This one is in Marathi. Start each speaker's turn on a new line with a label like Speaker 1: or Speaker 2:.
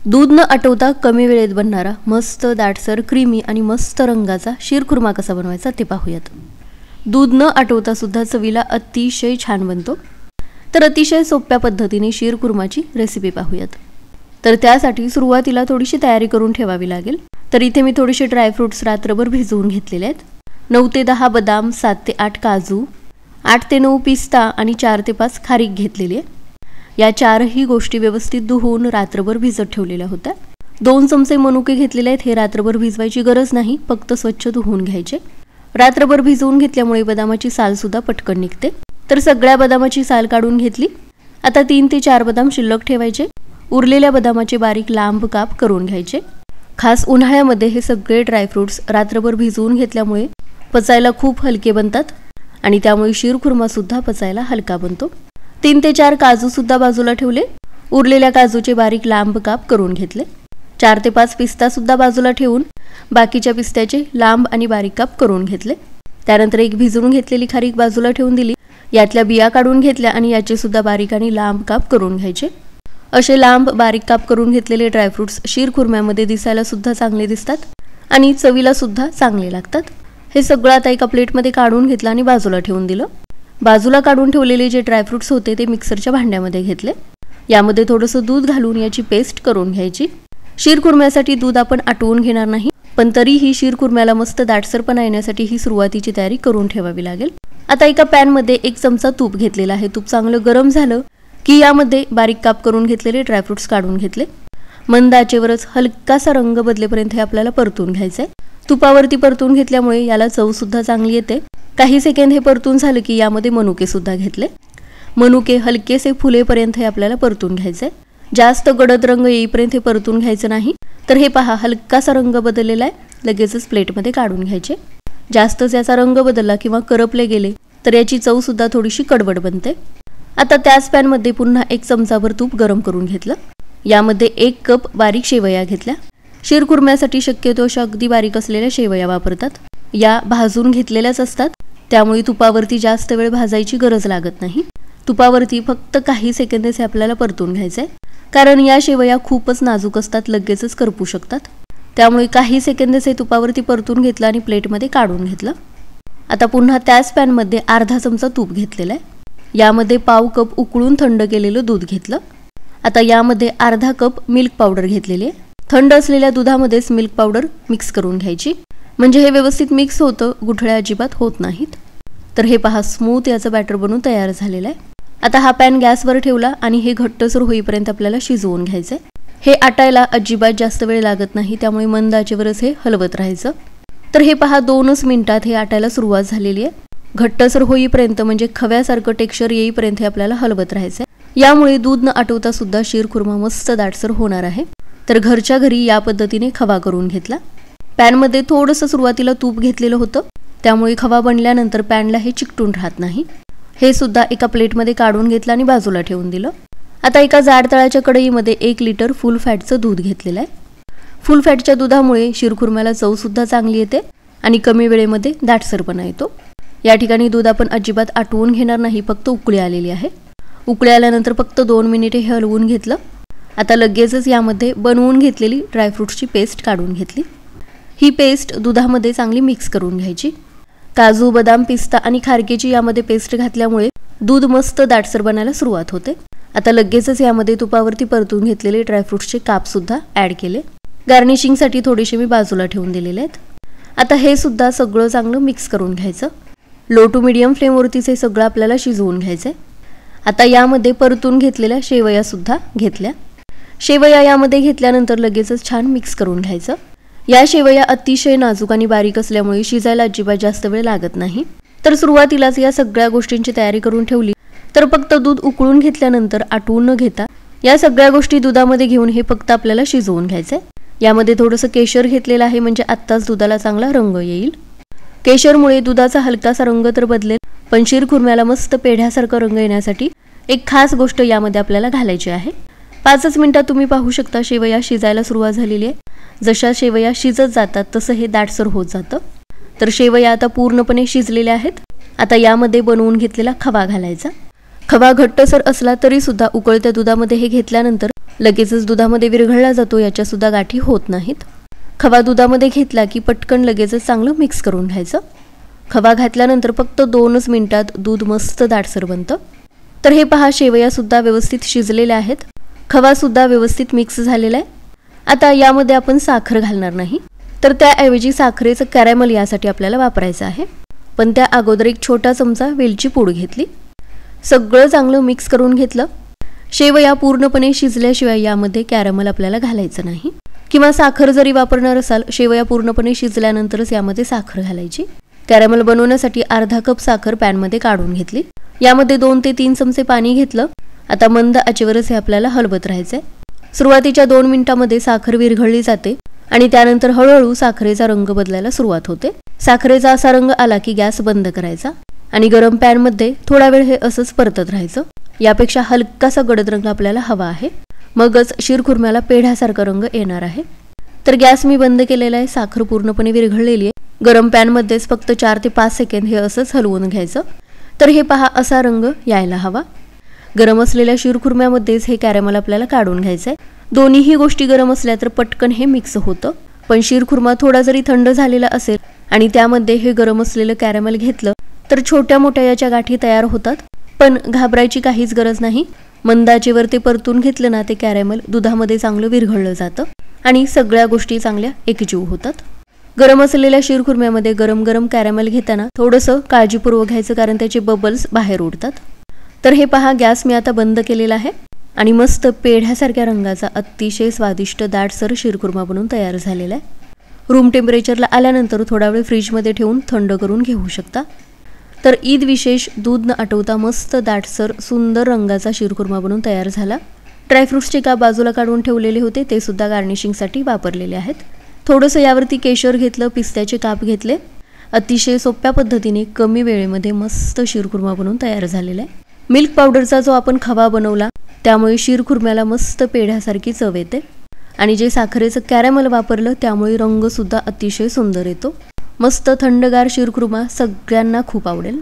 Speaker 1: दूध न आटवता कमी वेळेत बनणारा मस्त दाटसर क्रीमी आणि मस्त रंगाचा शीरखुर्मा कसा बनवायचा ते पाहूयात। दूध न आटवता सुद्धा चवीला अतिशय छान बनतो। तर अतिशय सोप्या पद्धतीने शीरखुर्माची रेसिपी पाहूयात। तर त्यासाठी सुरुवातीला थोडीशी तयारी करून ठेवावी लागेल। तर इथे मी थोडेसे ड्रायफ्रुट्स रात्रभर भिजवून घेतलेले आहेत। 9 ते 10 बदाम, 7 ते 8 काजू, 8 ते 9 पिस्ता आणि 4 ते 5 खारीक घेतलेली आहे। या चारही गोष्टी व्यवस्थित धुवून रात्रभर भिजत ठेवलेल्या होत्या। 2 चमचे मनुके घेतलेले आहेत। हे रात्रभर भिजवायची गरज नाही, फक्त स्वच्छ धुवून घ्यायचे। रात्रभर भिजवून घेतल्यामुळे बदामाची साल सुद्धा पटकन निघते। तर सगळ्या बदामाची साल काढून घेतली। आता 3 ते 4 बदाम शिल्लक ठेवायचे। उरलेल्या बदामाचे बारीक लांब काप करून घ्यायचे। खास उन्हाळ्यामध्ये हे सगळे ड्रायफ्रुट्स रात्रभर भिजवून घेतल्यामुळे पचायला खूप हलके बनतात आणि त्यामुळे शीरखुर्मा सुद्धा पचायला हलका बनतो। 3 ते 4 काजू सुद्धा बाजूला ठेवले। उरलेल्या काजूचे बारीक लांब काप करून घेतले। 4 ते 5 पिस्ता सुद्धा बाजूला ठेवून बाकीच्या पिस्त्याचे लांब आणि बारीक काप करून घेतले। त्यानंतर एक भिजवून घेतलेली खारीक बाजूला ठेवून दिली। यातल्या बिया काढून घेतल्या आणि याचे सुद्धा बारीक आणि लांब काप करून घ्यायचे। असे लांब बारीक काप करून घेतलेले ड्रायफ्रुट्स शीरखुर्म्यामध्ये दिसायला सुद्धा चांगले दिसतात आणि चवीला सुद्धा चांगले लागतात। हे सगळं आता एका प्लेटमध्ये काढून घेतलं आणि बाजूला ठेवून दिलं। बाजूला काढून ठेवलेले जे ड्रायफ्रुट्स होते ते मिक्सरच्या भांड्यामध्ये घेतले। यामध्ये थोडंसं दूध घालून याची पेस्ट करून घ्यायची। शीरखुर्म्यासाठी दूध आपण आटवून घेणार नाही, पण तरीही शीरखुर्म्याला मस्त दाटसरपणा येण्यासाठी ही सुरुवातीची तयारी करून ठेवावी लागेल। आता एका पॅनमध्ये 1 चमचा तूप घेतलेला आहे। तूप चांगलं गरम झालं की यामध्ये बारीक काप करून घेतलेले ड्रायफ्रुट्स काढून घेतले। मंद आचेवरच हलकासा रंग बदलेपर्यंत हे आपल्याला परतून घ्यायचंय। तुपावरती परतून घेतल्यामुळे याला चव सुद्धा चांगली येते। काही सेकंद हे परतून झाले की यामध्ये मनुके सुद्धा घेतले। मनुके हलकेसे फुलेपर्यंत हे आपल्याला परतून घ्यायचंय। जास्त गडद रंग येईपर्यंत हे परतून घ्यायचं नाही। तर हे पहा, हलकासा रंग बदललेला आहे। लगेचच प्लेटमध्ये काढून घ्यायचे। जास्तच याचा रंग बदलला किंवा करपले गेले तर याची चव सुद्धा थोडीशी कडवट बनते। आता त्याच पॅनमध्ये पुन्हा 1 चमचाभर तूप गरम करून घेतलं। यामध्ये 1 कप बारीक शेवया घेतल्या। शीरखुर्म्यासाठी शक्यतो अशा अगदी बारीक असलेल्या शेवया वापरतात। या भाजून घेतलेल्याच असतात, त्यामुळे तुपावरती जास्त वेळ भाजायची गरज लागत नाही। तुपावरती फक्त काही सेकंदच आपल्याला परतून घ्यायचंय, कारण या शेवया खूपच नाजूक असतात, लगेचच करपू शकतात। त्यामुळे काही सेकंदच हे तुपावरती परतून घेतलं आणि प्लेटमध्ये काढून घेतलं। आता पुन्हा त्याच पॅनमध्ये अर्धा चमचा तूप घेतलेला आहे। यामध्ये पाव कप उकळून थंड केलेलं दूध घेतलं। आता यामध्ये अर्धा कप मिल्क पावडर घेतलेली आहे। थंड असलेल्या दुधामध्येच मिल्क पावडर मिक्स करून घ्यायची, म्हणजे हे व्यवस्थित मिक्स होतं, गुठळ्या अजिबात होत नाहीत। तर हे पहा, स्मूथ याचं बॅटर बनून तयार झालेलं आहे। आता हा पॅन गॅसवर ठेवला आणि हे घट्टसर होईपर्यंत आपल्याला शिजवून घ्यायचंय। हे आटायला अजिबात जास्त वेळ लागत नाही, त्यामुळे मंद आचेवरच हे हलवत राहायचं। तर हे पहा, 2च मिनिटात हे आटायला सुरुवात झालेली आहे। घट्टसर होईपर्यंत म्हणजे खव्यासारखं टेक्स्चर येईपर्यंत हे आपल्याला हलवत राहायचंय। यामुळे दूध न आटवता सुद्धा शीरखुर्मा मस्त दाटसर होणार आहे। तर घरच्या घरी या पद्धतीने खवा करून घेतला। पॅनमध्ये थोडंसं सुरुवातीला तूप घेतलेलं होतं, त्यामुळे खवा बनल्यानंतर पॅनला हे चिकटून राहत नाही। हे सुद्धा एका प्लेटमध्ये काढून घेतलं आणि बाजूला ठेवून दिलं। आता एका जाड तळाच्या कढईमध्ये 1 लिटर फुल फॅटचं दूध घेतलेलं आहे। फुल फॅटच्या दुधामुळे शीरखुर्म्याला चव सुद्धा चांगली येते आणि कमी वेळेमध्ये दाटसरपणा येतो। या ठिकाणी दूध आपण अजिबात आटवून घेणार नाही, फक्त उकळी आलेली आहे। उकळी आल्यानंतर फक्त 2 मिनिटे हे हलवून घेतलं। आता लगेचच यामध्ये बनवून घेतलेली ड्रायफ्रुट्सची पेस्ट काढून घेतली। ही पेस्ट दुधामध्ये चांगली मिक्स करून घ्यायची। काजू, बदाम, पिस्ता आणि खारकेची यामध्ये पेस्ट घातल्यामुळे दूध मस्त दाटसर बनायला सुरुवात होते। आता लगेचच यामध्ये तुपावरती परतून घेतलेले ड्रायफ्रुट्सचे काप सुद्धा ॲड केले। गार्निशिंगसाठी थोडेसे मी बाजूला ठेवून दिलेले आहेत। आता हे सुद्धा सगळं चांगलं मिक्स करून घ्यायचं। लो टू मीडियम फ्लेमवरतीच हे सगळं आपल्याला शिजवून घ्यायचंय। आता यामध्ये परतून घेतलेल्या शेवया सुद्धा घेतल्या। शेवया यामध्ये घेतल्यानंतर लगेचच छान मिक्स करून घ्यायचं। या शेवया अतिशय नाजूक आणि बारीक असल्यामुळे शिजायला अजिबात जास्त वेळ लागत नाही। तर सुरुवातीलाच या सगळ्या गोष्टींची तयारी करून ठेवली तर फक्त दूध उकळून घेतल्यानंतर आटवून न घेता या सगळ्या गोष्टी दुधामध्ये घेऊन हे फक्त आपल्याला शिजवून घ्यायचंय। यामध्ये थोडंसं केशर घेतलेलं आहे, म्हणजे आत्ताच दुधाला चांगला रंग येईल। केशरमुळे दुधाचा हलकासा रंग तर बदलेल, पण शीरखुर्म्याला मस्त पेढ्यासारखा रंग येण्यासाठी एक खास गोष्ट यामध्ये आपल्याला घालायची आहे। 5च मिनिटात तुम्ही पाहू शकता शेवया शिजायला सुरुवात झालेली आहे। जशा शेवया शिजत जातात तसं हे दाटसर होत जातं। तर शेवया आता पूर्णपणे शिजलेल्या आहेत। आता यामध्ये बनवून घेतलेला खवा घालायचा। खवा घट्टसर असला तरी सुद्धा उकळत्या दुधामध्ये हे घेतल्यानंतर लगेचच दुधामध्ये विरघळला जातो, याच्यासुद्धा गाठी होत नाहीत. खवा दुधामध्ये घेतला की पटकन लगेचच चांगलं मिक्स करून घ्यायचं. खवा घातल्यानंतर फक्त 2च मिनिटात दूध मस्त दाटसर बनतं. तर हे पहा, शेवयासुद्धा व्यवस्थित शिजलेल्या आहेत, खवासुद्धा व्यवस्थित मिक्स झालेला आहे. आता यामध्ये आपण साखर घालणार नाही, तर त्याऐवजी साखरेचं कॅरॅमल यासाठी आपल्याला वापरायचं आहे. पण त्या अगोदर एक छोटा चमचा वेलची पूड घेतली. सगळं चांगलं मिक्स करून घेतलं. शेवया पूर्णपणे शिजल्याशिवाय यामध्ये कॅरॅमल आपल्याला घालायचं नाही, किंवा साखर जरी वापरणार असाल, शेवया पूर्णपणे शिजल्यानंतरच यामध्ये साखर घालायची. कॅरॅमल बनवण्यासाठी अर्धा कप साखर पॅनमध्ये काढून घेतली. यामध्ये 2 ते 3 चमचे पाणी घेतलं. आता मंद आचेवरच हे आपल्याला हलवत राहायचंय. सुरुवातीच्या 2 मिनिटांमध्ये साखर विरघळली जाते आणि त्यानंतर हळूहळू साखरेचा रंग बदलायला सुरुवात होते. साखरेचा असा रंग आला की गॅस बंद करायचा आणि गरम पॅनमध्ये थोडा वेळ हे असंच परतत राहायचं. यापेक्षा हलकासा गडद रंग आपल्याला हवा आहे, मगच शिरखुर्म्याला पेढ्यासारखा रंग येणार आहे. तर गॅस मी बंद केलेला आहे. साखर पूर्णपणे विरघळलेली आहे. गरम पॅनमध्येच फक्त 4 ते 5 सेकंद हे असंच हलवून घ्यायचं. तर हे पहा, असा रंग यायला हवा. गरम असलेल्या शिरखुर्म्यामध्येच हे कॅरॅमल आपल्याला काढून घ्यायचं आहे. दोन्हीही गोष्टी गरम असल्या तर पटकन हे मिक्स होतं. पण शिरखुर्मा थोडा जरी थंड झालेला असेल आणि त्यामध्ये हे गरम असलेलं कॅरॅमल घेतलं तर छोट्या मोठ्या याच्या गाठी तयार होतात. पण घाबरायची काहीच गरज नाही. मंद आचेवर ते परतून घेतलं ना, ते कॅरॅमल दुधामध्ये चांगलं विरघळलं जातं आणि सगळ्या गोष्टी चांगल्या एकजीव होतात. गरम असलेल्या शिरखुर्म्यामध्ये गरम गरम कॅरॅमल घेताना थोडंसं काळजीपूर्वक घ्यायचं, कारण त्याचे बबल्स बाहेर उडतात. तर हे पहा, गॅस मी आता बंद केलेला आहे आणि मस्त पेढ्यासारख्या रंगाचा अतिशय स्वादिष्ट दाटसर शिरखुर्मा बनून तयार झालेला आहे. रूम टेम्परेचरला आल्यानंतर थोडा वेळ फ्रीजमध्ये ठेवून थंड करून घेऊ शकता. तर ईद विशेष दूध न आटवता मस्त दाटसर सुंदर रंगाचा शिरखुर्मा बनून तयार झाला. ड्रायफ्रुट्सचे काप बाजूला काढून ठेवलेले होते, ते सुद्धा गार्निशिंगसाठी वापरलेले आहेत. थोडंसं यावरती केशर घेतलं, पिस्त्याचे काप घेतले. अतिशय सोप्या पद्धतीने कमी वेळेमध्ये मस्त शिरखुर्मा बनून तयार झालेला आहे. मिल्क पावडरचा जो आपण खवा बनवला त्यामुळे शिरखुर्म्याला मस्त पेढ्यासारखी चव येते आणि जे साखरेचं कॅरॅमल वापरलं त्यामुळे रंगसुद्धा अतिशय सुंदर येतो. मस्त थंडगार शिरखुर्मा सगळ्यांना खूप आवडेल.